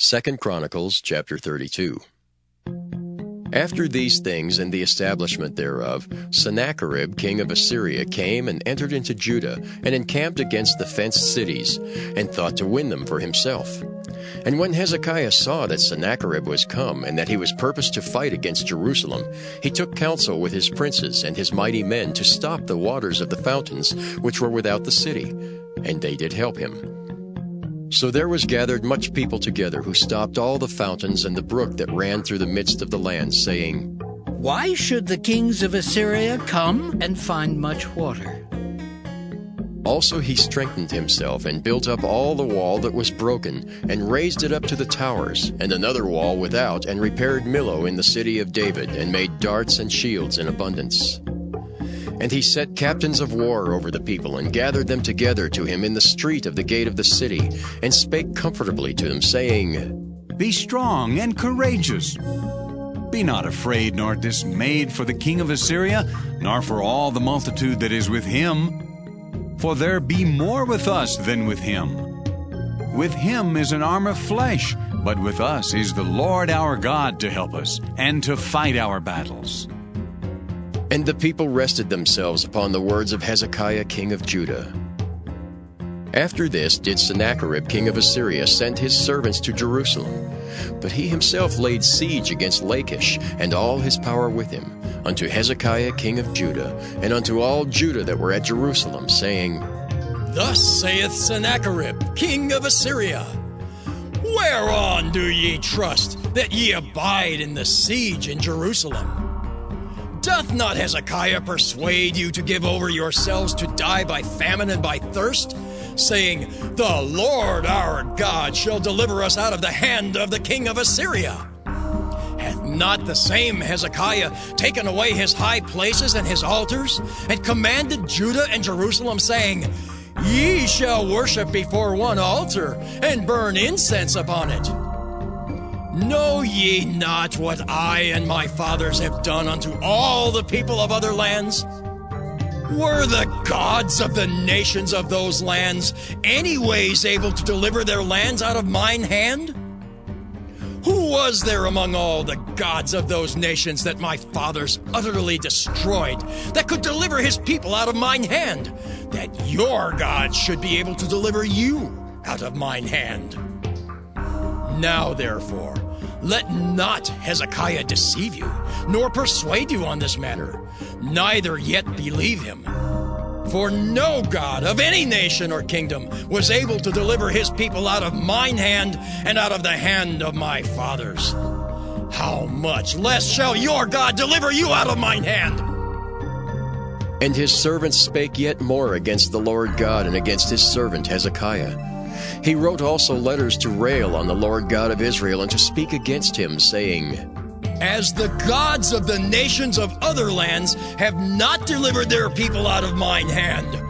2 Chronicles chapter 32. After these things and the establishment thereof, Sennacherib king of Assyria came and entered into Judah, and encamped against the fenced cities, and thought to win them for himself. And when Hezekiah saw that Sennacherib was come, and that he was purposed to fight against Jerusalem, he took counsel with his princes and his mighty men to stop the waters of the fountains which were without the city, and they did help him. So there was gathered much people together, who stopped all the fountains and the brook that ran through the midst of the land, saying, Why should the kings of Assyria come and find much water? Also he strengthened himself, and built up all the wall that was broken, and raised it up to the towers, and another wall without, and repaired Millo in the city of David, and made darts and shields in abundance. And he set captains of war over the people, and gathered them together to him in the street of the gate of the city, and spake comfortably to them, saying, Be strong and courageous. Be not afraid nor dismayed for the king of Assyria, nor for all the multitude that is with him. For there be more with us than with him. With him is an arm of flesh, but with us is the Lord our God to help us, and to fight our battles. And the people rested themselves upon the words of Hezekiah king of Judah. After this did Sennacherib king of Assyria send his servants to Jerusalem. But he himself laid siege against Lachish, and all his power with him, unto Hezekiah king of Judah, and unto all Judah that were at Jerusalem, saying, Thus saith Sennacherib king of Assyria, Whereon do ye trust, that ye abide in the siege in Jerusalem? Doth not Hezekiah persuade you to give over yourselves to die by famine and by thirst, saying, The Lord our God shall deliver us out of the hand of the king of Assyria? Hath not the same Hezekiah taken away his high places and his altars, and commanded Judah and Jerusalem, saying, Ye shall worship before one altar, and burn incense upon it? Know ye not what I and my fathers have done unto all the people of other lands? Were the gods of the nations of those lands anyways able to deliver their lands out of mine hand? Who was there among all the gods of those nations that my fathers utterly destroyed, that could deliver his people out of mine hand, that your God should be able to deliver you out of mine hand? Now therefore, let not Hezekiah deceive you, nor persuade you on this matter, neither yet believe him. For no God of any nation or kingdom was able to deliver his people out of mine hand and out of the hand of my fathers. How much less shall your God deliver you out of mine hand? And his servants spake yet more against the Lord God and against his servant Hezekiah. He wrote also letters to rail on the Lord God of Israel, and to speak against him, saying, As the gods of the nations of other lands have not delivered their people out of mine hand,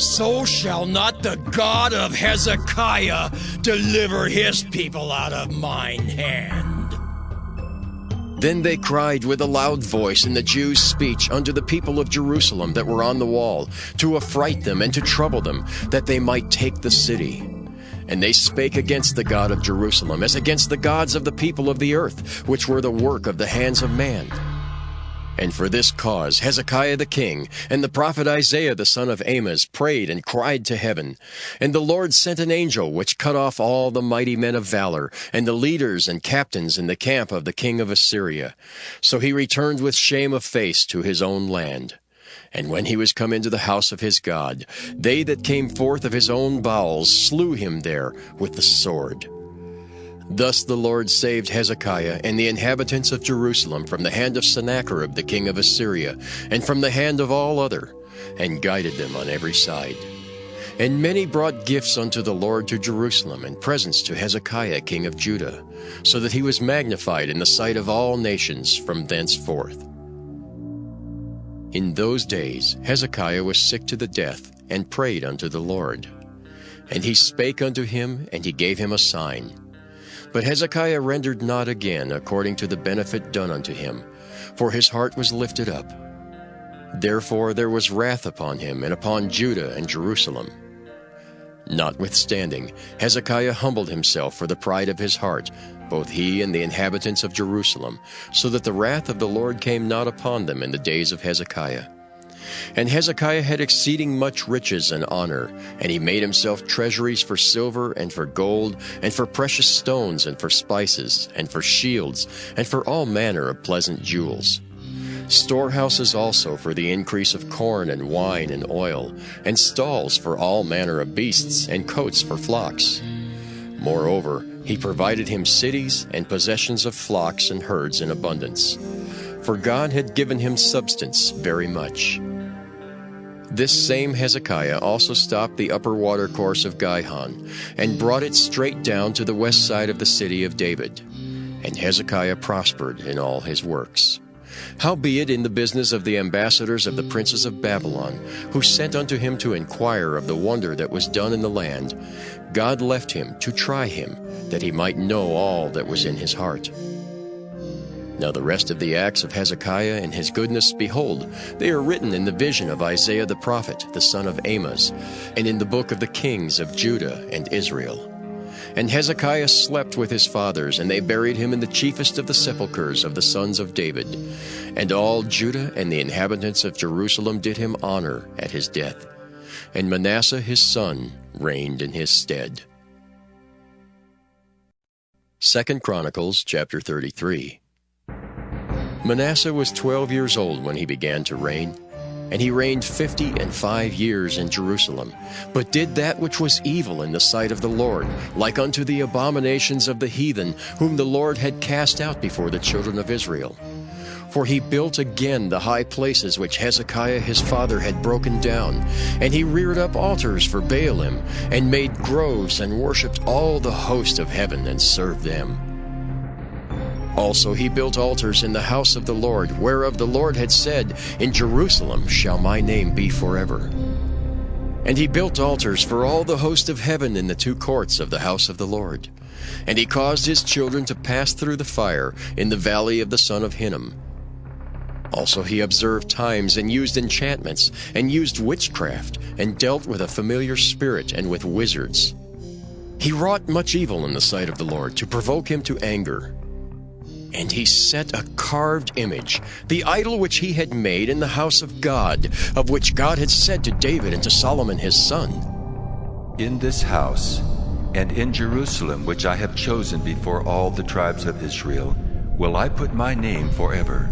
so shall not the God of Hezekiah deliver his people out of mine hand. Then they cried with a loud voice in the Jews' speech unto the people of Jerusalem that were on the wall, to affright them and to trouble them, that they might take the city. And they spake against the God of Jerusalem, as against the gods of the people of the earth, which were the work of the hands of man. And for this cause Hezekiah the king, and the prophet Isaiah the son of Amoz, prayed and cried to heaven. And the Lord sent an angel, which cut off all the mighty men of valor, and the leaders and captains in the camp of the king of Assyria. So he returned with shame of face to his own land. And when he was come into the house of his God, they that came forth of his own bowels slew him there with the sword. Thus the Lord saved Hezekiah and the inhabitants of Jerusalem from the hand of Sennacherib the king of Assyria, and from the hand of all other, and guided them on every side. And many brought gifts unto the Lord to Jerusalem, and presents to Hezekiah king of Judah, so that he was magnified in the sight of all nations from thenceforth. In those days Hezekiah was sick to the death, and prayed unto the Lord. And he spake unto him, and he gave him a sign. But Hezekiah rendered not again according to the benefit done unto him, for his heart was lifted up. Therefore there was wrath upon him, and upon Judah and Jerusalem. Notwithstanding, Hezekiah humbled himself for the pride of his heart, both he and the inhabitants of Jerusalem, so that the wrath of the Lord came not upon them in the days of Hezekiah. And Hezekiah had exceeding much riches and honor, and he made himself treasuries for silver and for gold, and for precious stones, and for spices, and for shields, and for all manner of pleasant jewels. Storehouses also for the increase of corn and wine and oil, and stalls for all manner of beasts, and coats for flocks. Moreover, he provided him cities and possessions of flocks and herds in abundance. For God had given him substance very much. This same Hezekiah also stopped the upper watercourse of Gihon, and brought it straight down to the west side of the city of David. And Hezekiah prospered in all his works. Howbeit in the business of the ambassadors of the princes of Babylon, who sent unto him to inquire of the wonder that was done in the land, God left him to try him, that he might know all that was in his heart. Now the rest of the acts of Hezekiah and his goodness, behold, they are written in the vision of Isaiah the prophet, the son of Amoz, and in the book of the kings of Judah and Israel. And Hezekiah slept with his fathers, and they buried him in the chiefest of the sepulchres of the sons of David. And all Judah and the inhabitants of Jerusalem did him honor at his death. And Manasseh his son reigned in his stead. 2 Chronicles chapter 33. Manasseh was 12 years old when he began to reign, and he reigned 55 years in Jerusalem, but did that which was evil in the sight of the Lord, like unto the abominations of the heathen, whom the Lord had cast out before the children of Israel. For he built again the high places which Hezekiah his father had broken down, and he reared up altars for Baalim, and made groves, and worshipped all the host of heaven, and served them. Also he built altars in the house of the Lord, whereof the Lord had said, In Jerusalem shall my name be forever. And he built altars for all the host of heaven in the two courts of the house of the Lord. And he caused his children to pass through the fire in the valley of the son of Hinnom. Also he observed times, and used enchantments, and used witchcraft, and dealt with a familiar spirit, and with wizards. He wrought much evil in the sight of the Lord, to provoke him to anger. And he set a carved image, the idol which he had made in the house of God, of which God had said to David and to Solomon his son, In this house, and in Jerusalem, which I have chosen before all the tribes of Israel, will I put my name forever.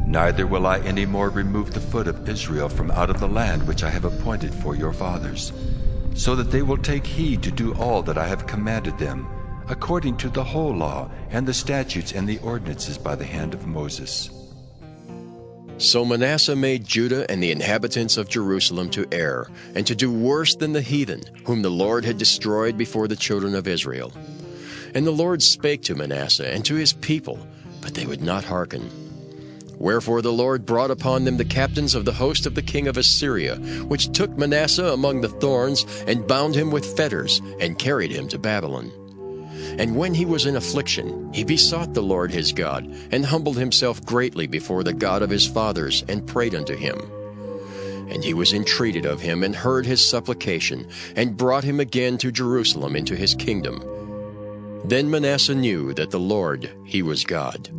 Neither will I any more remove the foot of Israel from out of the land which I have appointed for your fathers, so that they will take heed to do all that I have commanded them, according to the whole law and the statutes and the ordinances by the hand of Moses. So Manasseh made Judah and the inhabitants of Jerusalem to err, and to do worse than the heathen, whom the Lord had destroyed before the children of Israel. And the Lord spake to Manasseh and to his people, but they would not hearken. Wherefore the Lord brought upon them the captains of the host of the king of Assyria, which took Manasseh among the thorns, and bound him with fetters, and carried him to Babylon. And when he was in affliction, he besought the Lord his God, and humbled himself greatly before the God of his fathers, and prayed unto him. And he was entreated of him, and heard his supplication, and brought him again to Jerusalem into his kingdom. Then Manasseh knew that the Lord, he was God.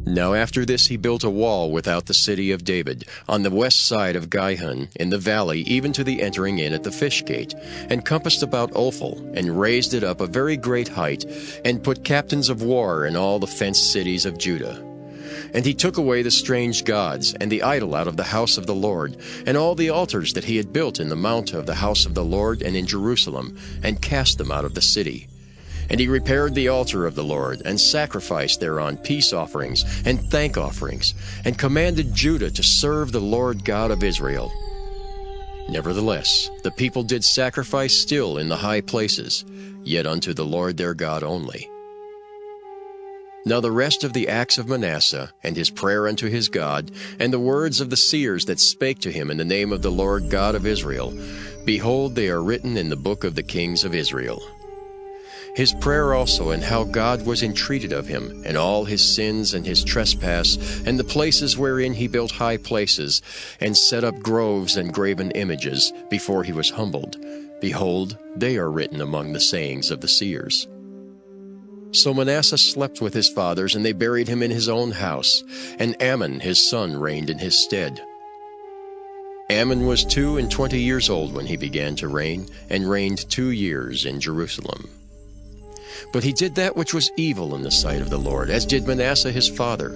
Now after this he built a wall without the city of David, on the west side of Gihon, in the valley, even to the entering in at the fish gate, and compassed about Ophel, and raised it up a very great height, and put captains of war in all the fenced cities of Judah. And he took away the strange gods, and the idol out of the house of the Lord, and all the altars that he had built in the mount of the house of the Lord and in Jerusalem, and cast them out of the city. And he repaired the altar of the Lord, and sacrificed thereon peace offerings and thank offerings, and commanded Judah to serve the Lord God of Israel. Nevertheless, the people did sacrifice still in the high places, yet unto the Lord their God only. Now the rest of the acts of Manasseh, and his prayer unto his God, and the words of the seers that spake to him in the name of the Lord God of Israel, behold, they are written in the book of the kings of Israel. his prayer also, and how God was entreated of him, and all his sins and his trespass, and the places wherein he built high places, and set up groves and graven images, before he was humbled. Behold, they are written among the sayings of the seers. So Manasseh slept with his fathers, and they buried him in his own house, and Amon his son reigned in his stead. Amon was 22 years old when he began to reign, and reigned 2 years in Jerusalem. But he did that which was evil in the sight of the Lord, as did Manasseh his father.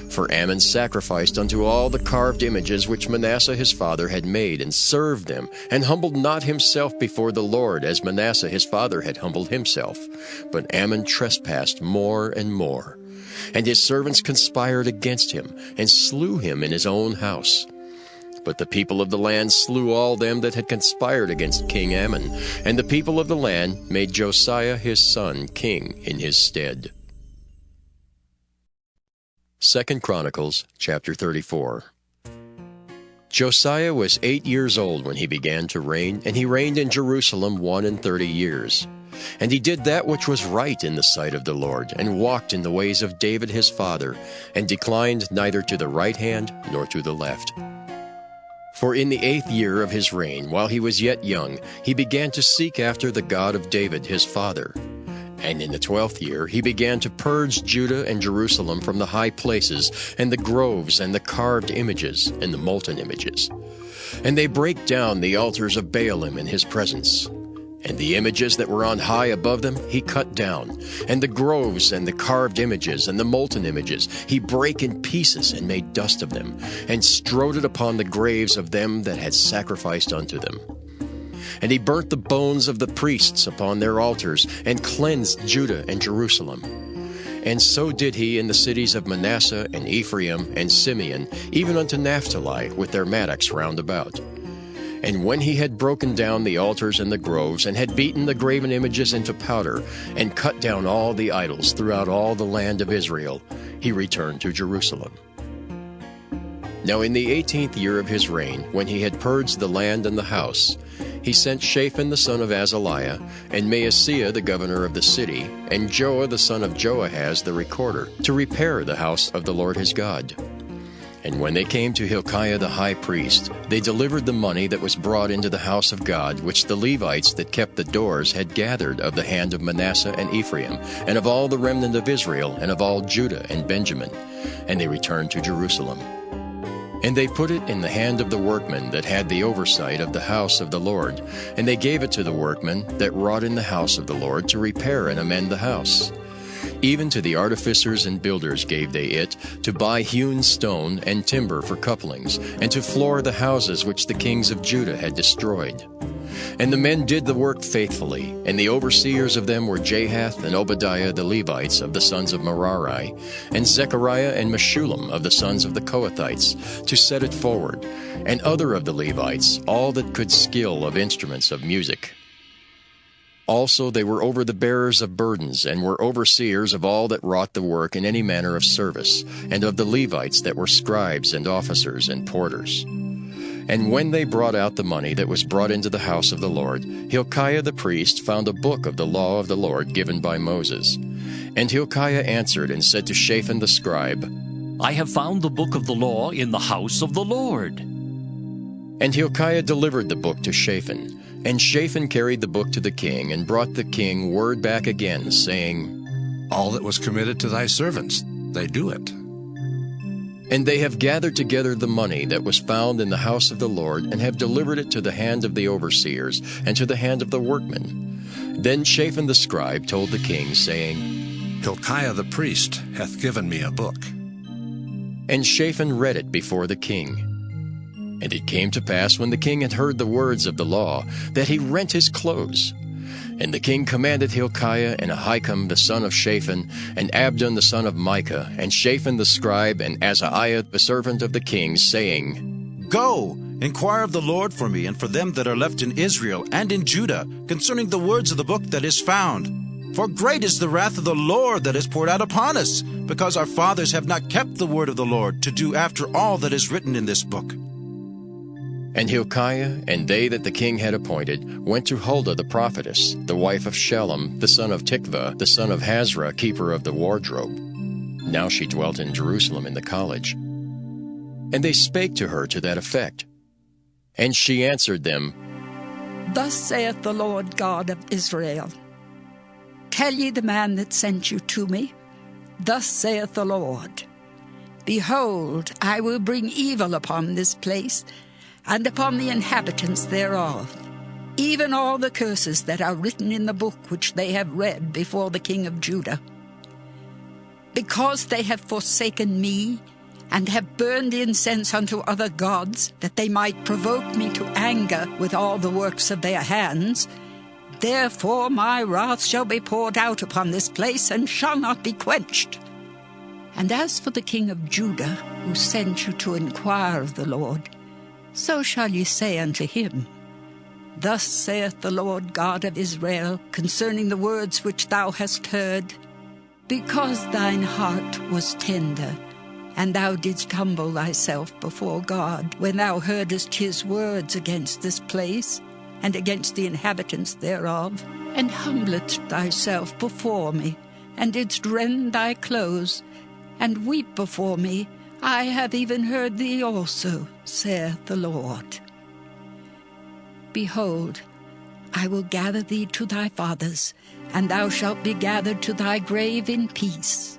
For Amon sacrificed unto all the carved images which Manasseh his father had made, and served them, and humbled not himself before the Lord, as Manasseh his father had humbled himself. But Amon trespassed more and more. And his servants conspired against him, and slew him in his own house. But the people of the land slew all them that had conspired against King Amon, and the people of the land made Josiah his son king in his stead. 2 Chronicles chapter 34. Josiah was 8 years old when he began to reign, and he reigned in Jerusalem 31 years. And he did that which was right in the sight of the Lord, and walked in the ways of David his father, and declined neither to the right hand nor to the left. For in the 8th year of his reign, while he was yet young, he began to seek after the God of David his father. And in the 12th year he began to purge Judah and Jerusalem from the high places, and the groves, and the carved images, and the molten images. And they brake down the altars of Baalim in his presence. And the images that were on high above them he cut down, and the groves and the carved images and the molten images he brake in pieces, and made dust of them, and strode it upon the graves of them that had sacrificed unto them. And he burnt the bones of the priests upon their altars, and cleansed Judah and Jerusalem. And so did he in the cities of Manasseh and Ephraim and Simeon, even unto Naphtali, with their mattocks round about. And when he had broken down the altars and the groves, and had beaten the graven images into powder, and cut down all the idols throughout all the land of Israel, he returned to Jerusalem. Now in the 18th year of his reign, when he had purged the land and the house, he sent Shaphan the son of Azaliah, and Maaseiah the governor of the city, and Joah the son of Joahaz the recorder, to repair the house of the Lord his God. And when they came to Hilkiah the high priest, they delivered the money that was brought into the house of God, which the Levites that kept the doors had gathered of the hand of Manasseh and Ephraim, and of all the remnant of Israel, and of all Judah and Benjamin. And they returned to Jerusalem. And they put it in the hand of the workmen that had the oversight of the house of the Lord, and they gave it to the workmen that wrought in the house of the Lord to repair and amend the house. Even to the artificers and builders gave they it, to buy hewn stone and timber for couplings, and to floor the houses which the kings of Judah had destroyed. And the men did the work faithfully, and the overseers of them were Jahath and Obadiah the Levites of the sons of Merari, and Zechariah and Meshullam of the sons of the Kohathites, to set it forward, and other of the Levites, all that could skill of instruments of music. Also they were over the bearers of burdens, and were overseers of all that wrought the work in any manner of service, and of the Levites that were scribes and officers and porters. And when they brought out the money that was brought into the house of the Lord, Hilkiah the priest found a book of the law of the Lord given by Moses. And Hilkiah answered and said to Shaphan the scribe, I have found the book of the law in the house of the Lord. And Hilkiah delivered the book to Shaphan. And Shaphan carried the book to the king, and brought the king word back again, saying, All that was committed to thy servants, they do it. And they have gathered together the money that was found in the house of the Lord, and have delivered it to the hand of the overseers, and to the hand of the workmen. Then Shaphan the scribe told the king, saying, Hilkiah the priest hath given me a book. And Shaphan read it before the king. And it came to pass, when the king had heard the words of the law, that he rent his clothes. And the king commanded Hilkiah, and Ahikam the son of Shaphan, and Abdon the son of Micah, and Shaphan the scribe, and Azariah the servant of the king, saying, Go, inquire of the Lord for me, and for them that are left in Israel and in Judah, concerning the words of the book that is found. For great is the wrath of the Lord that is poured out upon us, because our fathers have not kept the word of the Lord, to do after all that is written in this book. And Hilkiah and they that the king had appointed went to Huldah the prophetess, the wife of Shallum, the son of Tikvah, the son of Hazra, keeper of the wardrobe. Now she dwelt in Jerusalem in the college. And they spake to her to that effect. And she answered them, Thus saith the Lord God of Israel, Tell ye the man that sent you to me, Thus saith the Lord, Behold, I will bring evil upon this place, and upon the inhabitants thereof, even all the curses that are written in the book which they have read before the king of Judah. Because they have forsaken me, and have burned incense unto other gods, that they might provoke me to anger with all the works of their hands, therefore my wrath shall be poured out upon this place, and shall not be quenched. And as for the king of Judah, who sent you to inquire of the Lord, so shall ye say unto him, Thus saith the Lord God of Israel concerning the words which thou hast heard, Because thine heart was tender, and thou didst humble thyself before God, when thou heardest his words against this place, and against the inhabitants thereof, and humbledst thyself before me, and didst rend thy clothes, and weep before me, I have even heard thee also, saith the Lord. Behold, I will gather thee to thy fathers, and thou shalt be gathered to thy grave in peace.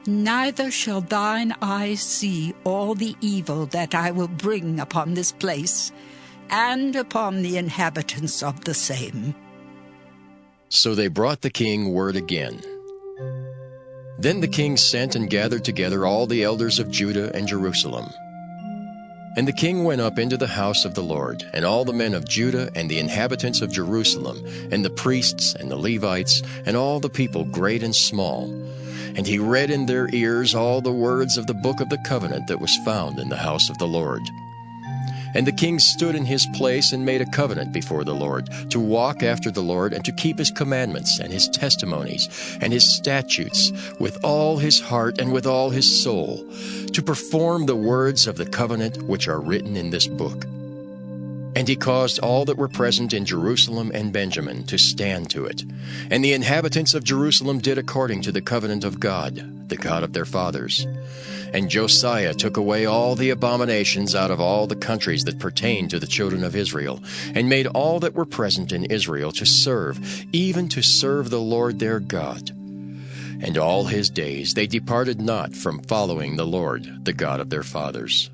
Neither shall thine eyes see all the evil that I will bring upon this place, and upon the inhabitants of the same. So they brought the king word again. Then the king sent and gathered together all the elders of Judah and Jerusalem. And the king went up into the house of the Lord, and all the men of Judah and the inhabitants of Jerusalem, and the priests and the Levites, and all the people great and small. And he read in their ears all the words of the book of the covenant that was found in the house of the Lord. And the king stood in his place and made a covenant before the Lord, to walk after the Lord, and to keep his commandments and his testimonies and his statutes with all his heart and with all his soul, to perform the words of the covenant which are written in this book. And he caused all that were present in Jerusalem and Benjamin to stand to it. And the inhabitants of Jerusalem did according to the covenant of God, the God of their fathers. And Josiah took away all the abominations out of all the countries that pertained to the children of Israel, and made all that were present in Israel to serve, even to serve the Lord their God. And all his days they departed not from following the Lord, the God of their fathers.